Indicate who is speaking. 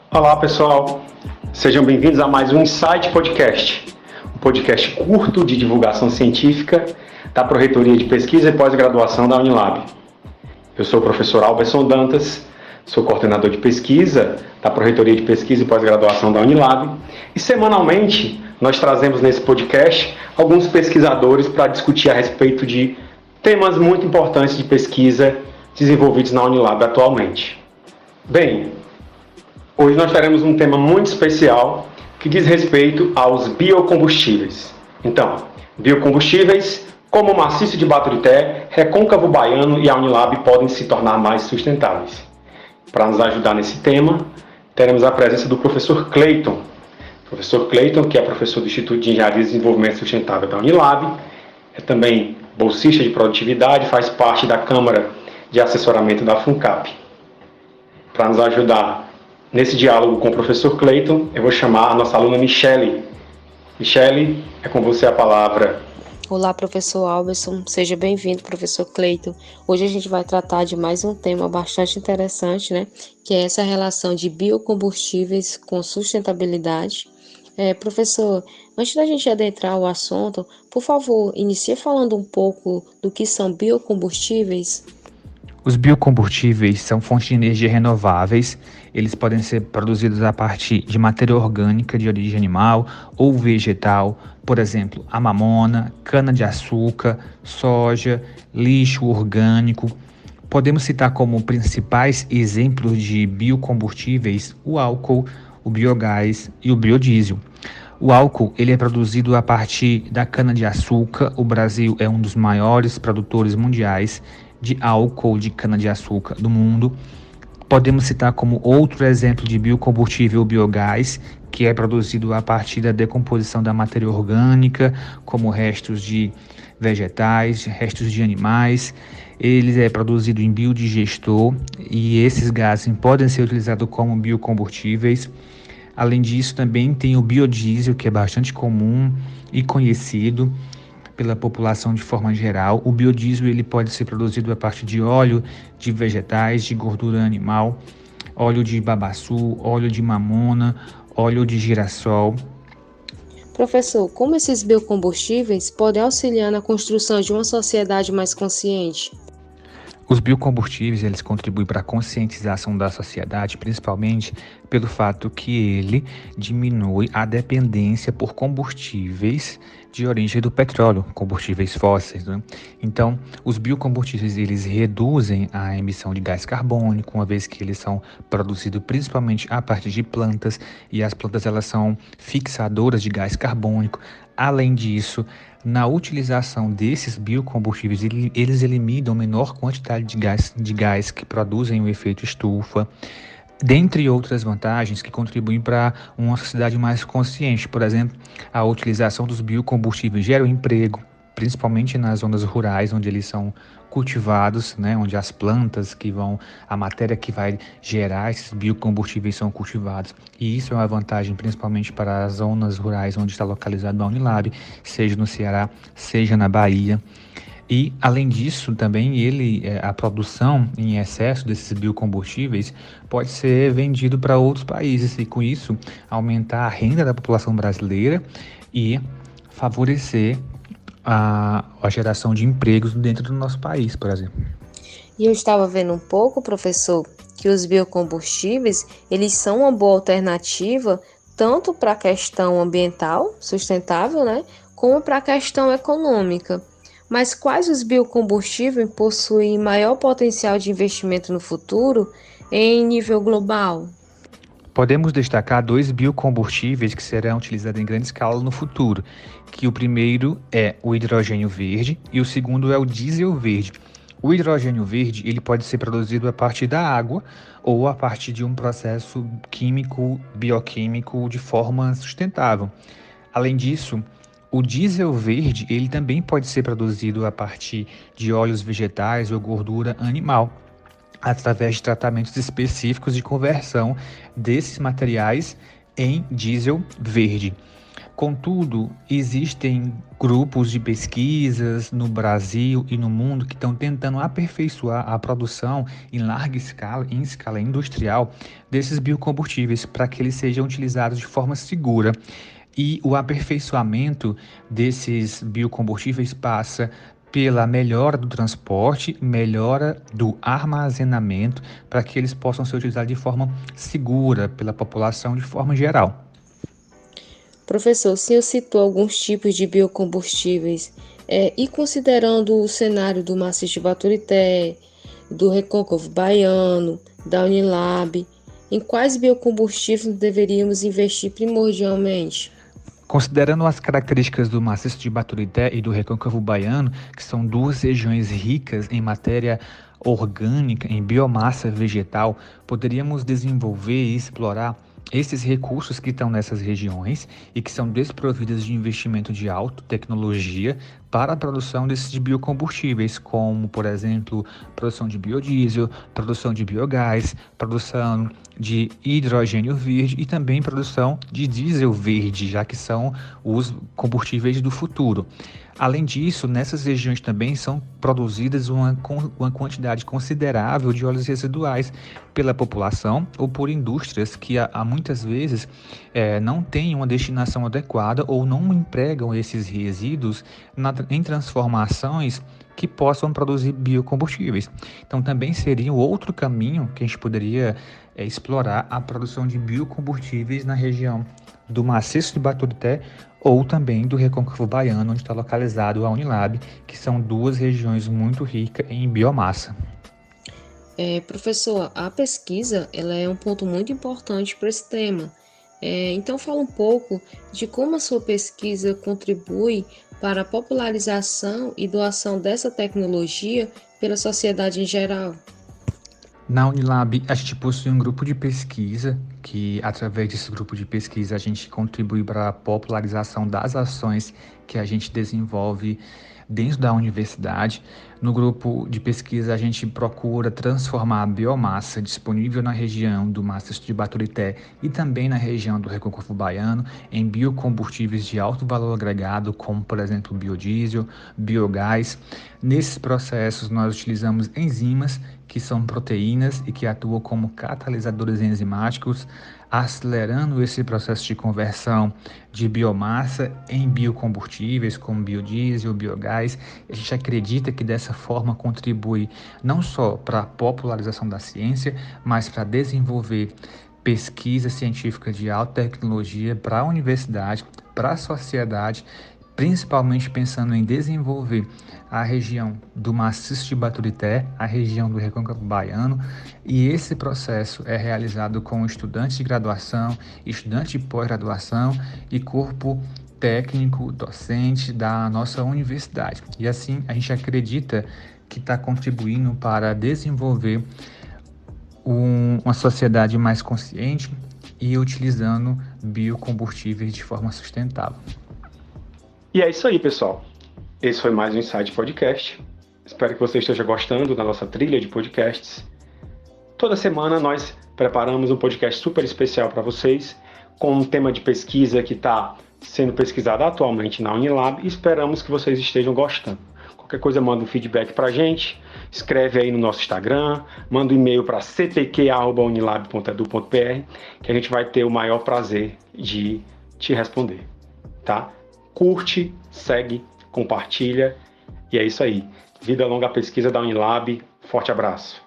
Speaker 1: Olá, pessoal. Sejam bem-vindos a mais um Insight Podcast, um podcast curto de divulgação científica da Pró-Reitoria de Pesquisa e Pós-Graduação da Unilab. Eu sou o professor Alberson Dantas, sou coordenador de pesquisa da Pró-Reitoria de Pesquisa e Pós-Graduação da Unilab, e semanalmente nós trazemos nesse podcast alguns pesquisadores para discutir a respeito de temas muito importantes de pesquisa desenvolvidos na Unilab atualmente. Bem, hoje nós teremos um tema muito especial que diz respeito aos biocombustíveis. Então, biocombustíveis, como o maciço de Baturité, Recôncavo Baiano e a Unilab podem se tornar mais sustentáveis. Para nos ajudar nesse tema, teremos a presença do professor Cleiton. Professor Cleiton, que é professor do Instituto de Engenharia e Desenvolvimento Sustentável da Unilab, é também bolsista de produtividade, faz parte da Câmara de Assessoramento da FUNCAP. Para nos ajudar nesse diálogo com o professor Cleiton, eu vou chamar a nossa aluna Michele. Michele, é com você a palavra.
Speaker 2: Olá, professor Alberson. Seja bem-vindo, professor Cleiton. Hoje a gente vai tratar de mais um tema bastante interessante, né? Que é essa relação de biocombustíveis com sustentabilidade. Professor, antes da gente adentrar o assunto, por favor, inicie falando um pouco do que são biocombustíveis.
Speaker 3: Os biocombustíveis são fontes de energia renováveis. Eles podem ser produzidos a partir de matéria orgânica de origem animal ou vegetal, por exemplo, a mamona, cana-de-açúcar, soja, lixo orgânico. Podemos citar como principais exemplos de biocombustíveis o álcool, o biogás e o biodiesel. O álcool ele é produzido a partir da cana-de-açúcar. O Brasil é um dos maiores produtores mundiais de álcool de cana-de-açúcar do mundo. Podemos citar como outro exemplo de biocombustível o biogás, que é produzido a partir da decomposição da matéria orgânica, como restos de vegetais, restos de animais. Ele é produzido em biodigestor e esses gases podem ser utilizados como biocombustíveis. Além disso, também tem o biodiesel, que é bastante comum e conhecido pela população de forma geral. O biodiesel ele pode ser produzido a partir de óleo de vegetais, de gordura animal, óleo de babaçu, óleo de mamona, óleo de girassol.
Speaker 2: Professor, como esses biocombustíveis podem auxiliar na construção de uma sociedade mais consciente?
Speaker 3: Os biocombustíveis eles contribuem para a conscientização da sociedade, principalmente pelo fato que ele diminui a dependência por combustíveis de origem do petróleo, combustíveis fósseis, né? Então, os biocombustíveis eles reduzem a emissão de gás carbônico, uma vez que eles são produzidos principalmente a partir de plantas, e as plantas elas são fixadoras de gás carbônico. Além disso, na utilização desses biocombustíveis, eles eliminam menor quantidade de gás que produzem o efeito estufa, dentre outras vantagens que contribuem para uma sociedade mais consciente. Por exemplo, a utilização dos biocombustíveis gera um emprego, principalmente nas zonas rurais, onde eles são cultivados, né, onde as plantas a matéria que vai gerar esses biocombustíveis são cultivados. E isso é uma vantagem principalmente para as zonas rurais onde está localizado a Unilab, seja no Ceará, seja na Bahia. E, além disso, também a produção em excesso desses biocombustíveis pode ser vendido para outros países e, com isso, aumentar a renda da população brasileira e favorecer a geração de empregos dentro do nosso país, por exemplo.
Speaker 2: E eu estava vendo um pouco, professor, que os biocombustíveis, eles são uma boa alternativa tanto para a questão ambiental, sustentável, né, como para a questão econômica. Mas quais os biocombustíveis possuem maior potencial de investimento no futuro em nível global?
Speaker 3: Podemos destacar 2 biocombustíveis que serão utilizados em grande escala no futuro, que o primeiro é o hidrogênio verde e o segundo é o diesel verde. O hidrogênio verde ele pode ser produzido a partir da água ou a partir de um processo bioquímico de forma sustentável. Além disso, o diesel verde ele também pode ser produzido a partir de óleos vegetais ou gordura animal, através de tratamentos específicos de conversão desses materiais em diesel verde. Contudo, existem grupos de pesquisas no Brasil e no mundo que estão tentando aperfeiçoar a produção em larga escala, em escala industrial, desses biocombustíveis para que eles sejam utilizados de forma segura. E o aperfeiçoamento desses biocombustíveis passa pela melhora do transporte, melhora do armazenamento, para que eles possam ser utilizados de forma segura pela população de forma geral.
Speaker 2: Professor, o senhor citou alguns tipos de biocombustíveis, e considerando o cenário do Maciço de Baturité, do Recôncavo Baiano, da Unilab, em quais biocombustíveis deveríamos investir primordialmente?
Speaker 3: Considerando as características do Maciço de Baturité e do Recôncavo Baiano, que são duas regiões ricas em matéria orgânica, em biomassa vegetal, poderíamos desenvolver e explorar esses recursos que estão nessas regiões e que são desprovidas de investimento de alta tecnologia para a produção desses biocombustíveis, como, por exemplo, produção de biodiesel, produção de biogás, produção de hidrogênio verde e também produção de diesel verde, já que são os combustíveis do futuro. Além disso, nessas regiões também são produzidas uma quantidade considerável de óleos residuais pela população ou por indústrias que muitas vezes não têm uma destinação adequada ou não empregam esses resíduos em transformações que possam produzir biocombustíveis. Então também seria outro caminho que a gente poderia explorar a produção de biocombustíveis na região do Maciço de Baturité ou também do Recôncavo Baiano, onde está localizado a Unilab, que são duas regiões muito ricas em biomassa.
Speaker 2: Professor, a pesquisa ela é um ponto muito importante para esse tema. Então fala um pouco de como a sua pesquisa contribui para a popularização e doação dessa tecnologia pela sociedade em geral.
Speaker 3: Na Unilab, a gente possui um grupo de pesquisa que, através desse grupo de pesquisa, a gente contribui para a popularização das ações que a gente desenvolve dentro da universidade. No grupo de pesquisa, a gente procura transformar a biomassa disponível na região do Maciço de Baturité e também na região do Recôncavo Baiano em biocombustíveis de alto valor agregado, como, por exemplo, biodiesel, biogás. Nesses processos, nós utilizamos enzimas, que são proteínas e que atuam como catalisadores enzimáticos, acelerando esse processo de conversão de biomassa em biocombustíveis, como biodiesel, biogás. A gente acredita que dessa forma contribui não só para a popularização da ciência, mas para desenvolver pesquisa científica de alta tecnologia para a universidade, para a sociedade, principalmente pensando em desenvolver a região do Maciço de Baturité, a região do Recôncavo Baiano, e esse processo é realizado com estudantes de graduação, estudantes de pós-graduação e corpo técnico, docente da nossa universidade. E assim a gente acredita que está contribuindo para desenvolver uma sociedade mais consciente e utilizando biocombustíveis de forma sustentável.
Speaker 1: E é isso aí, pessoal. Esse foi mais um Insight Podcast. Espero que você esteja gostando da nossa trilha de podcasts. Toda semana nós preparamos um podcast super especial para vocês, com um tema de pesquisa que está sendo pesquisado atualmente na Unilab e esperamos que vocês estejam gostando. Qualquer coisa, manda um feedback para a gente, escreve aí no nosso Instagram, manda um e-mail para ctq@unilab.edu.br, que a gente vai ter o maior prazer de te responder, tá? Curte, segue, compartilha e é isso aí. Vida longa à pesquisa da Unilab. Forte abraço.